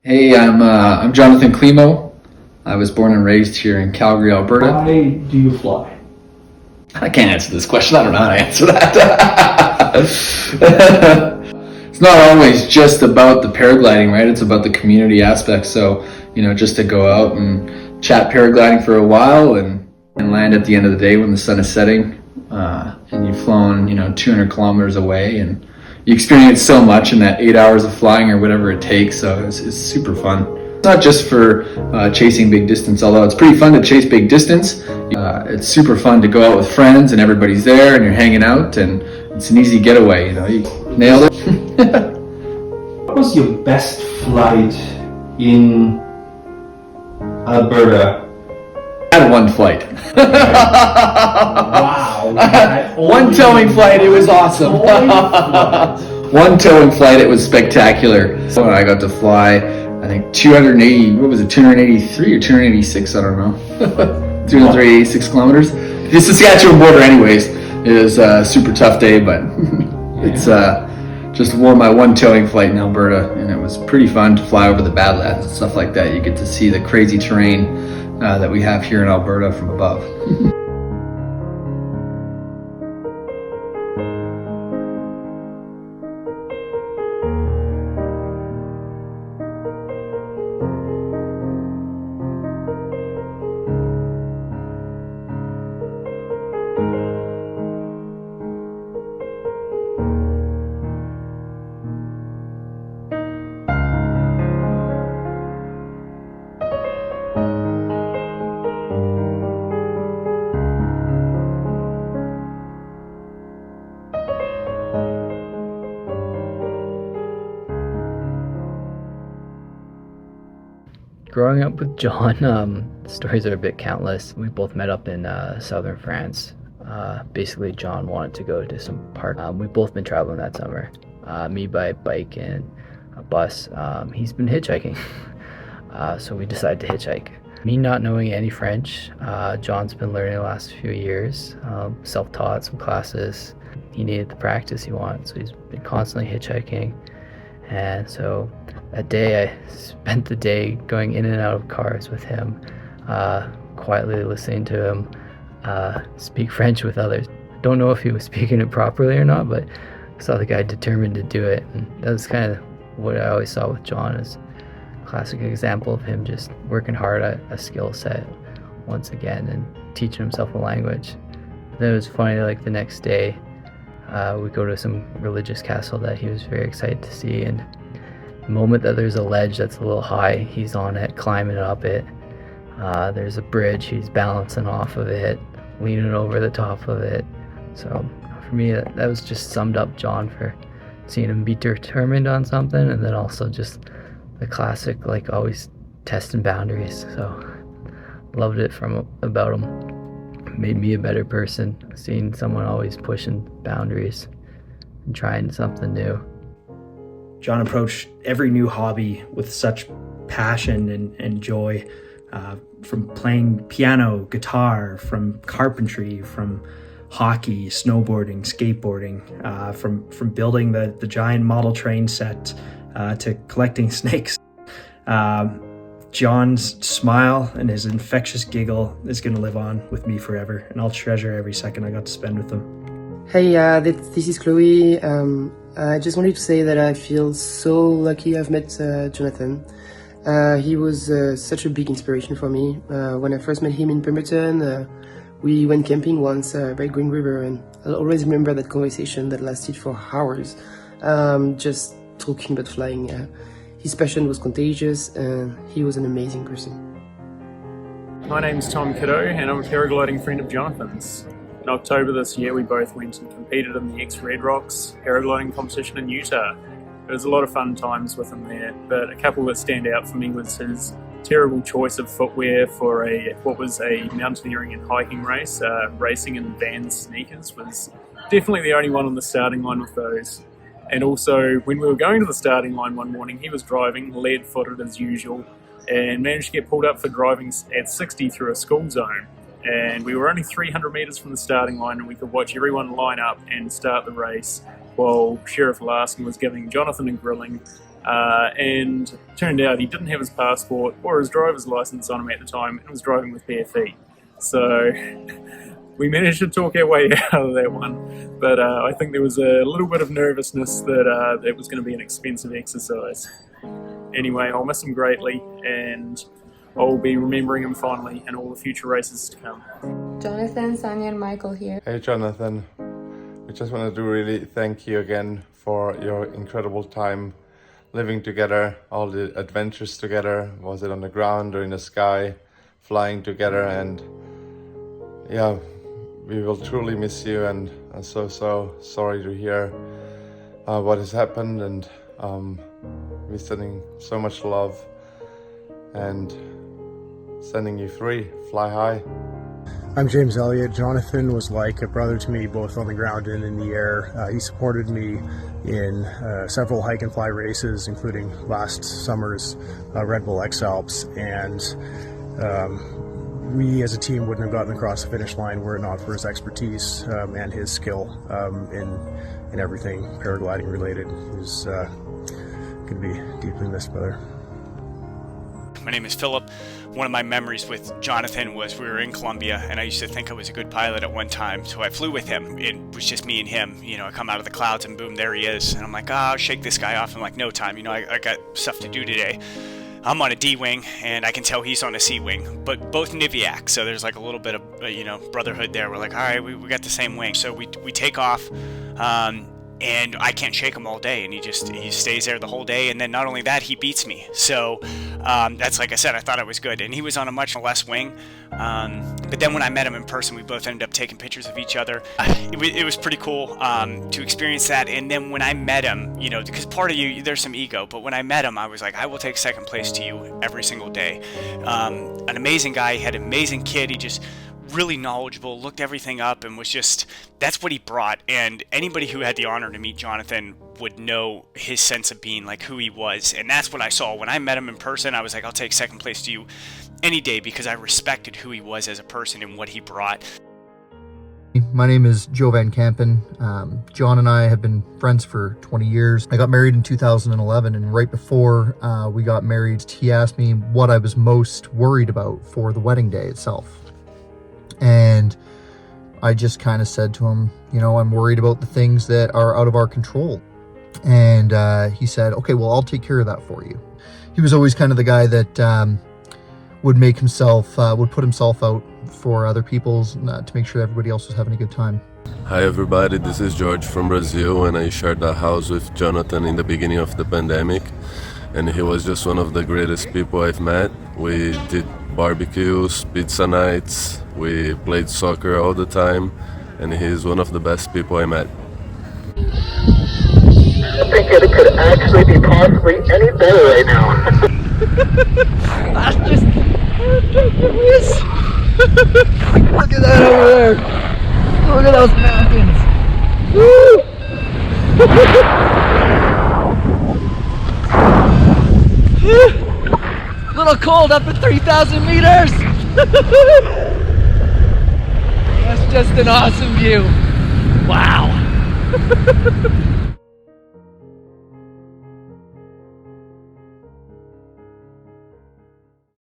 Hey, I'm Jonathan Klimo. I was born and raised here in Calgary, Alberta. Why do you fly? I can't answer this question. I don't know how to answer that. It's not always just about the paragliding, right? It's about the community aspect. So, just to go out and chat paragliding for a while and land at the end of the day when the sun is setting, and you've flown, 200 kilometers away, and you experience so much in that 8 hours of flying or whatever it takes. So it's super fun. It's not just for chasing big distance, although it's pretty fun to chase big distance. It's super fun to go out with friends and everybody's there and you're hanging out and it's an easy getaway. You nailed it. What was your best flight in Alberta? I had one flight. Wow. One towing flight, it was awesome. One towing flight, it was spectacular. So I got to fly, I think 283 or 286, I don't know. 286 kilometers. The Saskatchewan border anyways. It was a super tough day, but it's just wore my one towing flight in Alberta, and it was pretty fun to fly over the Badlands and stuff like that. You get to see the crazy terrain that we have here in Alberta from above. Growing up with John, the stories are a bit countless. We both met up in southern France. Basically, John wanted to go to some park. We've both been traveling that summer. Me by bike and a bus. He's been hitchhiking. So we decided to hitchhike. Me not knowing any French, John's been learning the last few years, self-taught some classes. He needed the practice he wanted, so he's been constantly hitchhiking. And so that day I spent the day going in and out of cars with him, quietly listening to him speak French with others. Don't know if he was speaking it properly or not, but I saw the guy determined to do it, and that was kind of what I always saw with John, as a classic example of him just working hard at a skill set once again and teaching himself a language. Then it was funny, like the next day we go to some religious castle that he was very excited to see, and the moment that there's a ledge that's a little high, he's on it, climbing up it. There's a bridge, he's balancing off of it, leaning over the top of it. So for me, that was just summed up John, for seeing him be determined on something, and then also just the classic, like, always testing boundaries. So loved it about him. Made me a better person, seeing someone always pushing boundaries and trying something new. John approached every new hobby with such passion and joy, from playing piano, guitar, from carpentry, from hockey, snowboarding, skateboarding, from building the giant model train set to collecting snakes. John's smile and his infectious giggle is going to live on with me forever, and I'll treasure every second I got to spend with him. Hey, this is Chloe. I just wanted to say that I feel so lucky I've met Jonathan. He was such a big inspiration for me. When I first met him in Pemberton, we went camping once by Green River, and I'll always remember that conversation that lasted for hours, just talking about flying. His passion was contagious, and he was an amazing person. My name's Tom Kiddo, and I'm a paragliding friend of Jonathan's. In October this year, we both went and competed in the X-Red Rocks paragliding competition in Utah. It was a lot of fun times with him there, but a couple that stand out for me was his terrible choice of footwear for what was a mountaineering and hiking race. Racing in Vans sneakers was definitely the only one on the starting line with those. And also, when we were going to the starting line one morning, he was driving lead-footed as usual and managed to get pulled up for driving at 60 through a school zone. And we were only 300 metres from the starting line, and we could watch everyone line up and start the race while Sheriff Larson was giving Jonathan a grilling and turned out he didn't have his passport or his driver's license on him at the time and was driving with bare feet. So we managed to talk our way out of that one, but I think there was a little bit of nervousness that it was going to be an expensive exercise. Anyway, I'll miss him greatly, and I'll be remembering him fondly in all the future races to come. Jonathan, Sonia, and Michael here. Hey Jonathan, we just wanted to really thank you again for your incredible time living together, all the adventures together, was it on the ground or in the sky, flying together, and yeah, we will truly miss you, and I'm so sorry to hear what has happened, and we're sending so much love and sending you free, fly high. I'm James Elliott. Jonathan was like a brother to me, both on the ground and in the air. He supported me in several hike and fly races, including last summer's Red Bull X Alps, and we as a team wouldn't have gotten across the finish line were it not for his expertise and his skill in everything paragliding related. He's going to be deeply missed, brother. My name is Philip. One of my memories with Jonathan was we were in Colombia, and I used to think I was a good pilot at one time, so I flew with him. It was just me and him. You know, I come out of the clouds and boom, there he is. And I'm like, I'll shake this guy off in like no time. You know, I got stuff to do today. I'm on a D-wing, and I can tell he's on a C-wing, but both Niviak, so there's like a little bit of, brotherhood there. We're like, all right, we got the same wing. So we take off, and I can't shake him all day, and he stays there the whole day, and then not only that, he beats me. So that's, like I said, I thought I was good, and he was on a much less wing. But then when I met him in person, we both ended up taking pictures of each other. It was pretty cool to experience that. And then when I met him, because part of you, there's some ego, but when I met him, I was like, I will take second place to you every single day. An amazing guy, he had an amazing kid, he just really knowledgeable, looked everything up, and was just, that's what he brought. And anybody who had the honor to meet Jonathan would know his sense of being, like who he was, and that's what I saw. When I met him in person, I was like, I'll take second place to you any day, because I respected who he was as a person and what he brought. My name is Joe Van Kampen. John and I have been friends for 20 years. I got married in 2011, and right before we got married, he asked me what I was most worried about for the wedding day itself. And I just kind of said to him, I'm worried about the things that are out of our control. And he said, okay, well, I'll take care of that for you. He was always kind of the guy that would put himself out for other people's, to make sure everybody else was having a good time. Hi everybody, this is George from Brazil, and I shared a house with Jonathan in the beginning of the pandemic, and he was just one of the greatest people I've met. We did barbecues, pizza nights, we played soccer all the time, and he's one of the best people I met. I think that it could actually be possibly any better right now. That's just ridiculous. Look at that over there. Look at those mountains. Woo! Little cold up at 3,000 meters. That's just an awesome view. Wow.